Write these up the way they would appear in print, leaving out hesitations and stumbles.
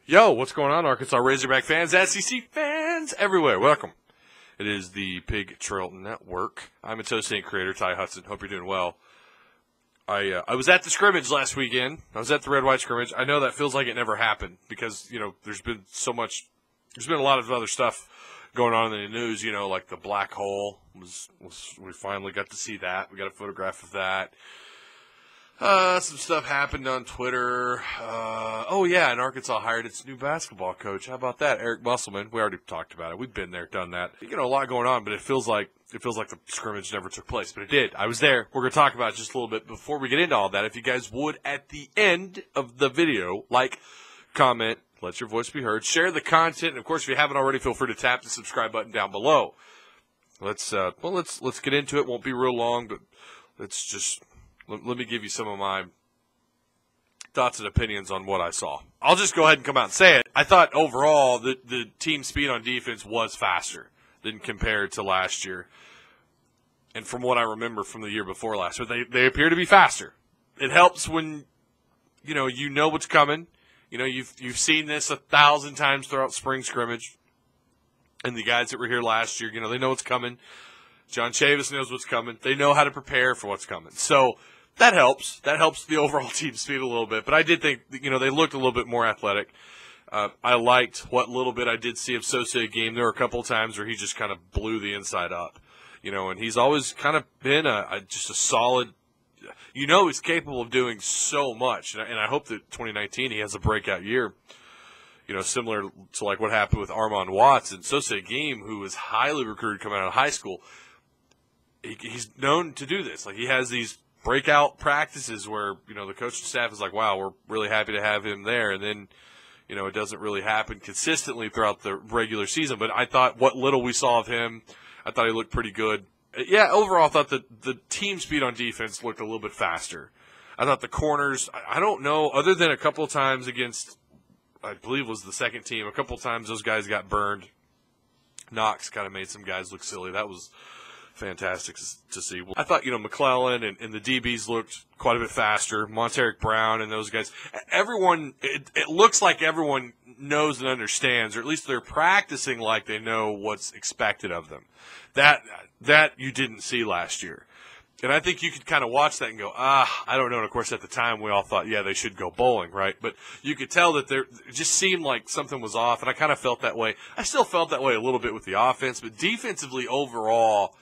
Yo, what's going on, Arkansas Razorback fans, SEC fans everywhere? Welcome. It is the Pig Trail Network. I'm associate creator Ty Hudson. Hope you're doing well. I was at the Scrimmage last weekend. I was at the Red-White Scrimmage. I know that feels like it never happened because, there's been a lot of other stuff going on in the news, like the black hole we finally got to see that. We got a photograph of that. Some stuff happened on Twitter. And Arkansas hired its new basketball coach. How about that? Eric Musselman. We already talked about it. We've been there, done that. A lot going on, but it feels like the scrimmage never took place, but it did. I was there. We're going to talk about it just a little bit before we get into all that. If you guys would, at the end of the video, like, comment, let your voice be heard, share the content, and of course, if you haven't already, feel free to tap the subscribe button down below. Let's get into it. Won't be real long, but let me give you some of my thoughts and opinions on what I saw. I'll just go ahead and come out and say it. I thought overall the team speed on defense was faster than compared to last year. And from what I remember from the year before last year, they appear to be faster. It helps when you know what's coming. You've seen this 1,000 times throughout spring scrimmage. And the guys that were here last year, they know what's coming. John Chavis knows what's coming. They know how to prepare for what's coming. So that helps. That helps the overall team speed a little bit. But I did think, they looked a little bit more athletic. I liked what little bit I did see of Sosa game. There were a couple of times where he just kind of blew the inside up, and he's always kind of been just a solid, he's capable of doing so much. And I hope that 2019 he has a breakout year, similar to like what happened with Armand Watts and Sosa game, who was highly recruited coming out of high school. He's known to do this. Like, he has these breakout practices where, the coaching staff is like, wow, we're really happy to have him there. And then, it doesn't really happen consistently throughout the regular season. But I thought what little we saw of him, I thought he looked pretty good. Yeah, overall, I thought that the team speed on defense looked a little bit faster. I thought the corners, I don't know, other than a couple of times against, I believe it was the second team, a couple of times those guys got burned. Knox kind of made some guys look silly. That was fantastic to see. I thought, McClellan and the DBs looked quite a bit faster. Monteric Brown and those guys. Everyone, it looks like everyone knows and understands, or at least they're practicing like they know what's expected of them. That you didn't see last year. And I think you could kind of watch that and go, I don't know. And, of course, at the time we all thought, yeah, they should go bowling, right? But you could tell that it just seemed like something was off, and I kind of felt that way. I still felt that way a little bit with the offense, but defensively overall,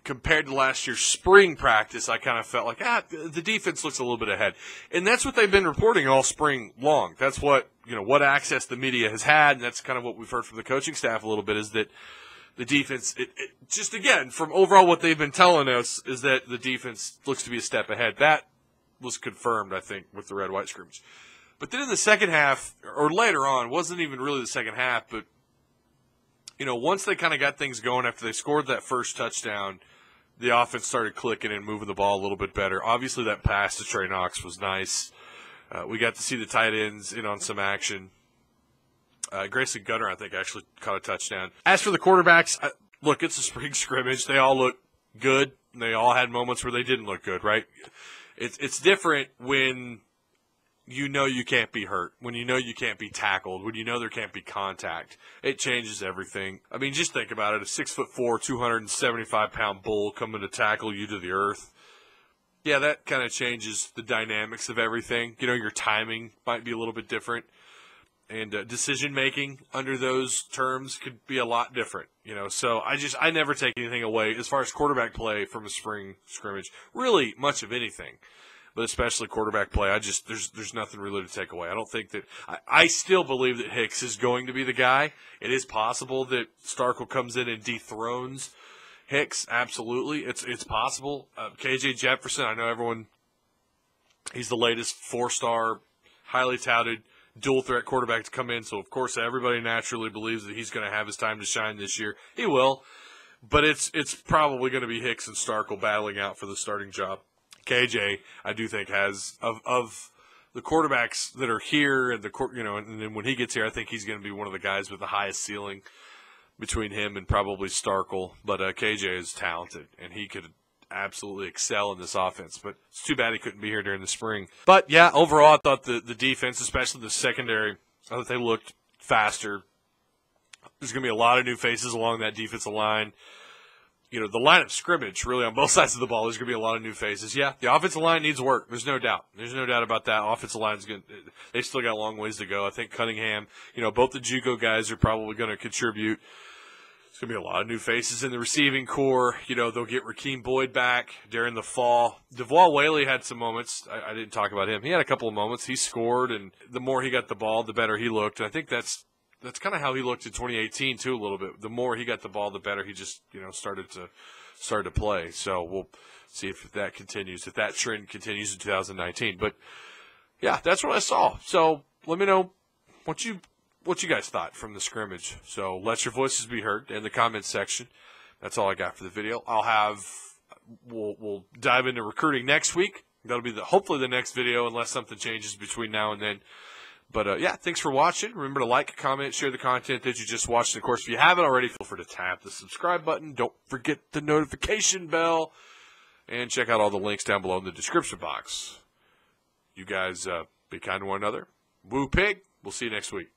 compared to last year's spring practice, I kind of felt like, the defense looks a little bit ahead. And that's what they've been reporting all spring long. That's what, what access the media has had, and that's kind of what we've heard from the coaching staff a little bit, is that the defense, just again, from overall what they've been telling us, is that the defense looks to be a step ahead. That was confirmed, I think, with the Red-White scrimmage. But then in the second half, or later on, wasn't even really the second half, but, once they kind of got things going after they scored that first touchdown, the offense started clicking and moving the ball a little bit better. Obviously, that pass to Trey Knox was nice. We got to see the tight ends in on some action. Grayson Gunner, I think, actually caught a touchdown. As for the quarterbacks, look, it's a spring scrimmage. They all look good. And they all had moments where they didn't look good, right? It's different when you can't be hurt, when you can't be tackled, when there can't be contact. It changes everything. I mean, just think about it. A 6'4", 275-pound bull coming to tackle you to the earth. Yeah, that kind of changes the dynamics of everything. Your timing might be a little bit different. And decision-making under those terms could be a lot different, So I never take anything away as far as quarterback play from a spring scrimmage, really much of anything, but especially quarterback play. There's nothing really to take away. I don't think that – I still believe that Hicks is going to be the guy. It is possible that Starkel comes in and dethrones Hicks. Absolutely. It's possible. KJ Jefferson, I know everyone – he's the latest four-star, highly touted – dual-threat quarterback to come in, so of course everybody naturally believes that he's going to have his time to shine this year. He will, but it's probably going to be Hicks and Starkel battling out for the starting job. KJ, I do think, has of the quarterbacks that are here, and and then when he gets here, I think he's going to be one of the guys with the highest ceiling between him and probably Starkel. But KJ is talented, and he could absolutely excel in this offense. But it's too bad he couldn't be here during the spring. But, yeah, overall, I thought the defense, especially the secondary, I thought they looked faster. There's going to be a lot of new faces along that defensive line. You know, the line of scrimmage, really, on both sides of the ball, there's going to be a lot of new faces. Yeah, the offensive line needs work. There's no doubt. There's no doubt about that. Offensive line's going to – they still got a long ways to go. I think Cunningham, you know, both the JUCO guys are probably going to contribute. There's going to be a lot of new faces in the receiving core. You know, they'll get Rakeem Boyd back during the fall. Devwall Whaley had some moments. I didn't talk about him. He had a couple of moments. He scored, and the more he got the ball, the better he looked. And I think that's kind of how he looked in 2018 too, a little bit. The more he got the ball, the better he just, you know, started to play. So we'll see if that continues, if that trend continues in 2019. But yeah, that's what I saw. So let me know what you guys thought from the scrimmage. So let your voices be heard in the comments section. That's all I got for the video. We'll dive into recruiting next week. That'll be hopefully the next video, unless something changes between now and then. But, yeah, thanks for watching. Remember to like, comment, share the content that you just watched. And, of course, if you haven't already, feel free to tap the subscribe button. Don't forget the notification bell. And check out all the links down below in the description box. You guys be kind to one another. Woo pig. We'll see you next week.